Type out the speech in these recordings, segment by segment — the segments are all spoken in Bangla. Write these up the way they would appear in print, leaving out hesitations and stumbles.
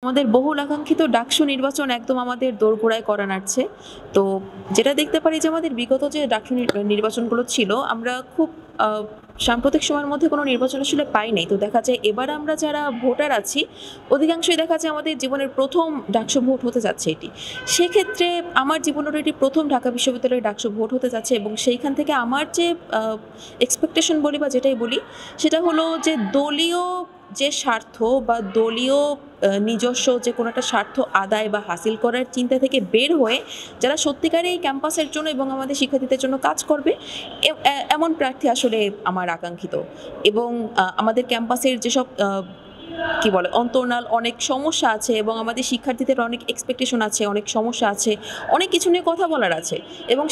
আমাদের বহুল আকাঙ্ক্ষিত ডাকসু নির্বাচন একদম আমাদের দোরগোড়ায় করা নাড়ছে। তো যেটা দেখতে পারি যে আমাদের বিগত যে ডাকসু নির্বাচনগুলো ছিল আমরা খুব সাম্প্রতিক সময়ের মধ্যে কোনো নির্বাচন আসলে পাই নাই। তো দেখা যায় এবার আমরা যারা ভোটার আছি অধিকাংশই দেখা যায় আমাদের জীবনের প্রথম ডাকসু ভোট হতে যাচ্ছে এটি। সেক্ষেত্রে আমার জীবনের এটি প্রথম ঢাকা বিশ্ববিদ্যালয়ের ডাকসু ভোট হতে যাচ্ছে এবং সেইখান থেকে আমার যে এক্সপেকটেশন বলি বা যেটাই বলি সেটা হলো যে দলীয় যে স্বার্থ বা দলীয় নিজস্ব যে কোনো একটা স্বার্থ আদায় বা হাসিল করার চিন্তা থেকে বের হয়ে যারা সত্যিকারে এই ক্যাম্পাসের জন্য এবং আমাদের শিক্ষার্থীদের জন্য কাজ করবে এমন প্রার্থী আসলে আমার আকাঙ্ক্ষিত। এবং আমাদের ক্যাম্পাসের যেসব কি বলে অন্তর্নাল অনেক সমস্যা আছে এবং আমাদের শিক্ষার্থীদের অনেক এক্সপেকটেশন আছে, অনেক সমস্যা আছে, অনেক কিছু নিয়ে কথা বলার আছে এবং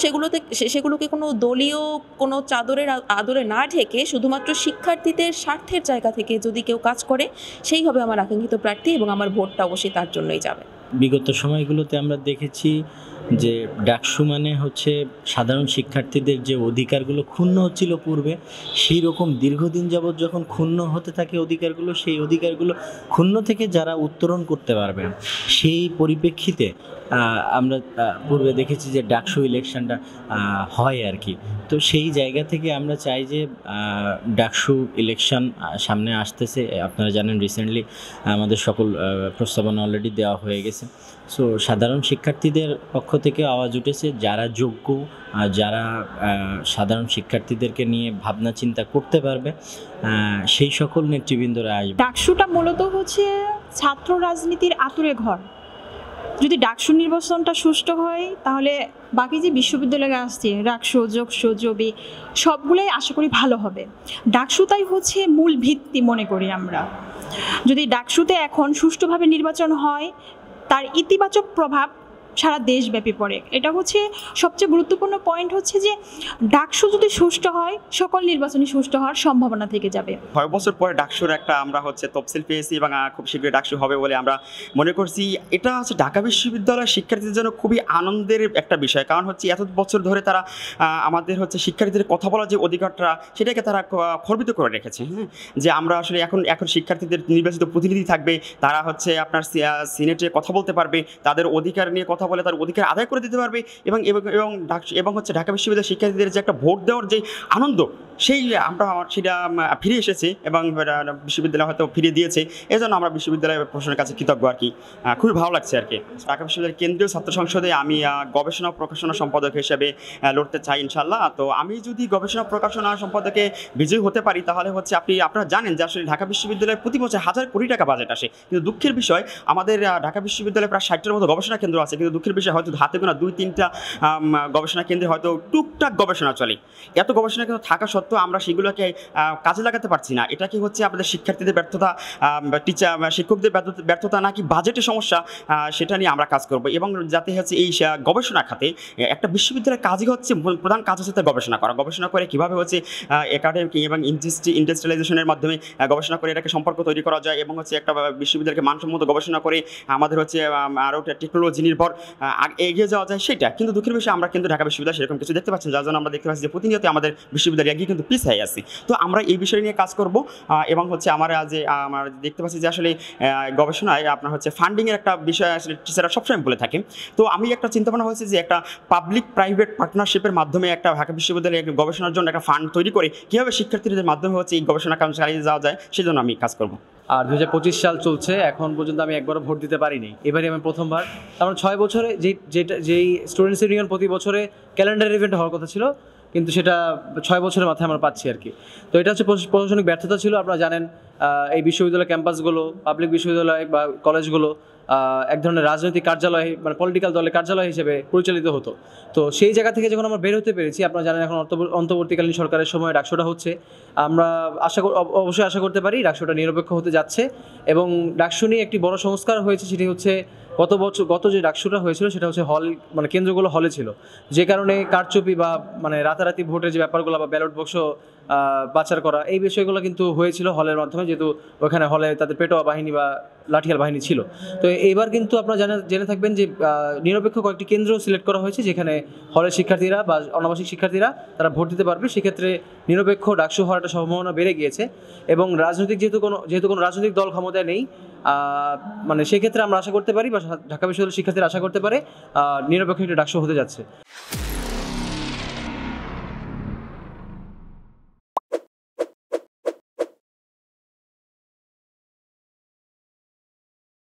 সেগুলোকে কোনো দলীয় কোনো চাদরের আদরে না ঢেকে শুধুমাত্র শিক্ষার্থীদের স্বার্থের জায়গা থেকে যদি কেউ কাজ করে সেই হবে আমার আকাঙ্ক্ষিত প্রার্থী এবং আমার ভোটটা অবশ্যই তার জন্যই যাবে। বিগত সময়গুলোতে আমরা দেখেছি যে ডাকসু মানে হচ্ছে সাধারণ শিক্ষার্থীদের যে অধিকারগুলো ক্ষুণ্ণ হচ্ছিল পূর্বে, সেই রকম দীর্ঘদিন যাবৎ যখন ক্ষুণ্ণ হতে থাকে অধিকারগুলো, সেই অধিকারগুলো ক্ষুণ্ণ থেকে যারা উত্তরণ করতে পারবে সেই পরিপ্রেক্ষিতে আমরা পূর্বে দেখেছি যে ডাকসু ইলেকশনটা হয় আর কি। তো সেই জায়গা থেকে আমরা চাই যে ডাকসু ইলেকশন সামনে আসতেছে, আপনারা জানেন রিসেন্টলি আমাদের সকল প্রস্তাবনা অলরেডি দেওয়া হয়ে গেছে। সো সাধারণ শিক্ষার্থীদের পক্ষ থেকে আওয়াজ উঠেছে যারা যোগ্য, যারা সাধারণ শিক্ষার্থীদেরকে নিয়ে ভাবনা চিন্তা করতে পারবে সেই সকল নেতৃবৃন্দরা আসবে। ডাকসুটা মূলত হচ্ছে ছাত্র রাজনীতির আতুরে ঘর। যদি ডাকসু নির্বাচনটা সুষ্ঠু হয় তাহলে বাকি যে বিশ্ববিদ্যালয়ে আসছে রাকসু, যোগসু, জবি সবগুলোই আশা করি ভালো হবে। ডাকসুটাই হচ্ছে মূল ভিত্তি মনে করি আমরা। যদি ডাকসুতে এখন সুষ্ঠুভাবে নির্বাচন হয় তার ইতিবাচক প্রভাব সারা দেশব্যাপী পড়ে। এটা হচ্ছে সবচেয়ে গুরুত্বপূর্ণ পয়েন্ট হচ্ছে যে ডাকসু যদি সুষ্ঠু হয় সকল নির্বাচনই সুষ্ঠু হওয়ার সম্ভাবনা থেকে যাবে। 6 বছর পরে ডাকসুর একটা আমরা তফসিল পেয়েছি এবং খুব শীঘ্রই ডাকসু হবে বলে আমরা মনে করছি। এটা হচ্ছে ঢাকা বিশ্ববিদ্যালয়ের শিক্ষার্থীদের জন্য খুবই আনন্দের একটা বিষয়, কারণ এত বছর ধরে তারা আমাদের শিক্ষার্থীদের কথা বলার যে অধিকারটা সেটাকে তারা খর্বিত করে রেখেছে। হ্যাঁ, যে আমরা আসলে এখন শিক্ষার্থীদের নির্বাচিত প্রতিনিধি থাকবে, তারা আপনার সিনেটে কথা বলতে পারবে, তাদের অধিকার নিয়ে কথা বলে তার অধিকার আদায় করে দিতে পারবে এবং ঢাকা বিশ্ববিদ্যালয়ের শিক্ষার্থীদের যে একটা ভোট দেওয়ার যে আনন্দ সেই সেটা ফিরে এসেছে এবং বিশ্ববিদ্যালয় হয়তো ফিরিয়ে দিয়েছে। এই জন্য আমরা বিশ্ববিদ্যালয় প্রশাসনের কাছে কৃতজ্ঞ আর কি। খুবই ভালো লাগছে আর কি। ঢাকা বিশ্ববিদ্যালয়ের কেন্দ্রীয় ছাত্র সংসদে আমি গবেষণা প্রকাশনা সম্পাদক হিসেবে লড়তে চাই ইনশাল্লাহ। তো আমি যদি গবেষণা প্রকাশনা সম্পাদকে বিজয়ী হতে পারি তাহলে আপনারা জানেন যে আসলে ঢাকা বিশ্ববিদ্যালয়ের প্রতি বছর 1000 কোটি টাকা বাজেট আসে, কিন্তু দুঃখের বিষয় আমাদের ঢাকা বিশ্ববিদ্যালয়ে প্রায় 60টার মতো গবেষণা কেন্দ্র আছে, কিন্তু দুঃখের বিষয় হয়তো হাতে গোনা 2-3টা গবেষণা কেন্দ্রে হয়তো টুকটাক গবেষণা চলে। এত গবেষণা কেন্দ্র থাকা সত্ত্বেও আমরা সেগুলোকে কাজে লাগাতে পারছি না। এটা কি হচ্ছে আমাদের শিক্ষার্থীদের ব্যর্থতা, শিক্ষকদের ব্যর্থতা, নাকি বাজেটের সমস্যা? সেটা নিয়ে আমরা কাজ করব এবং যাতে এই গবেষণা খাতে একটা বিশ্ববিদ্যালয়ের কাজই প্রধান কাজ হচ্ছে তার গবেষণা করে কীভাবে একাডেমিক এবং ইন্ডাস্ট্রিয়ালাইজেশনের মাধ্যমে গবেষণা করে এটাকে সম্পর্ক তৈরি করা যায় এবং একটা বিশ্ববিদ্যালয়কে মানসম্মত গবেষণা করে আমাদের আরও টেকনোলজি নির্ভর এগিয়ে যাওয়া যায় সেটা। কিন্তু দুঃখের বিষয় আমরা কিন্তু ঢাকা বিশ্ববিদ্যালয় সেরকম কিছু দেখতে পাচ্ছি, যার জন্য আমরা দেখতে পাচ্ছি যে প্রতিনিয়ত আমাদের বিশ্ববিদ্যালয় এগিয়ে কিন্তু পিছিয়ে আছে। তো আমরা এই বিষয় নিয়ে কাজ করব এবং আমরা দেখতে পাচ্ছি যে আসলে গবেষণায় আপনার ফান্ডিংয়ের একটা বিষয় আসলে টিচাররা সবসময় বলে থাকে। তো আমি একটা চিন্তাভাবনা হয়েছে যে একটা পাবলিক প্রাইভেট পার্টনারশিপের মাধ্যমে একটা ঢাকা বিশ্ববিদ্যালয়ে গবেষণার জন্য একটা ফান্ড তৈরি করে কীভাবে শিক্ষার্থীদের মাধ্যমে এই গবেষণা কাজ চালিয়ে যাওয়া যায় সেজন্য আমি কাজ করব। আর 2025 সাল চলছে, এখন পর্যন্ত আমি একবারও ভোট দিতে পারিনি। এবারই আমি প্রথমবার। আমার 6 বছরে যেই স্টুডেন্টস ইউনিয়ন প্রতি বছরে ক্যালেন্ডার ইভেন্ট হওয়ার কথা ছিল, কিন্তু সেটা 6 বছরের মাথায় আমরা পাচ্ছি আর কি। তো এটা হচ্ছে প্রশাসনিক ব্যর্থতা ছিল। আপনারা জানেন এই বিশ্ববিদ্যালয় ক্যাম্পাসগুলো, পাবলিক বিশ্ববিদ্যালয় বা কলেজগুলো এক ধরনের রাজনৈতিক কার্যালয়, মানে পলিটিক্যাল দলের কার্যালয় হিসেবে পরিচালিত হতো। তো সেই জায়গা থেকে যখন আমরা বের হতে পেরেছি, আপনারা জানেন এখন অন্তর্বর্তীকালীন সরকারের সময় ডাকসুটা হচ্ছে, আমরা অবশ্যই আশা করতে পারি ডাকসুটা নিরপেক্ষ হতে যাচ্ছে। এবং ডাকসু নিয়ে একটি বড় সংস্কার হয়েছে, সেটি হচ্ছে গত যে ডাকসুটা হয়েছিল সেটা হচ্ছে মানে কেন্দ্রগুলো হলে ছিল, যে কারণে কারচুপি বা মানে রাতারাতি ভোটের যে ব্যাপারগুলো বা ব্যালট বক্স পাচার করা, এই বিষয়গুলো কিন্তু হয়েছিল হলের মাধ্যমে, যেহেতু ওখানে হলে তাদের পেটোয়া বাহিনী বা লাঠিয়াল বাহিনী ছিল। তো এইবার কিন্তু আপনারা জেনে থাকবেন যে নিরপেক্ষ কয়েকটি কেন্দ্র সিলেক্ট করা হয়েছে, যেখানে হলের শিক্ষার্থীরা বা অনাবাসিক শিক্ষার্থীরা তারা ভোট দিতে পারবে। সেক্ষেত্রে নিরপেক্ষ ডাকসু হওয়ার একটা সম্ভাবনা বেড়ে গিয়েছে এবং যেহেতু কোনো রাজনৈতিক দল ক্ষমতায় নেই, মানে সেক্ষেত্রে আমরা আশা করতে পারি বা ঢাকা বিশ্ববিদ্যালয়ের শিক্ষার্থীরা আশা করতে পারে নিরপেক্ষ একটা ডাকসু হতে যাচ্ছে।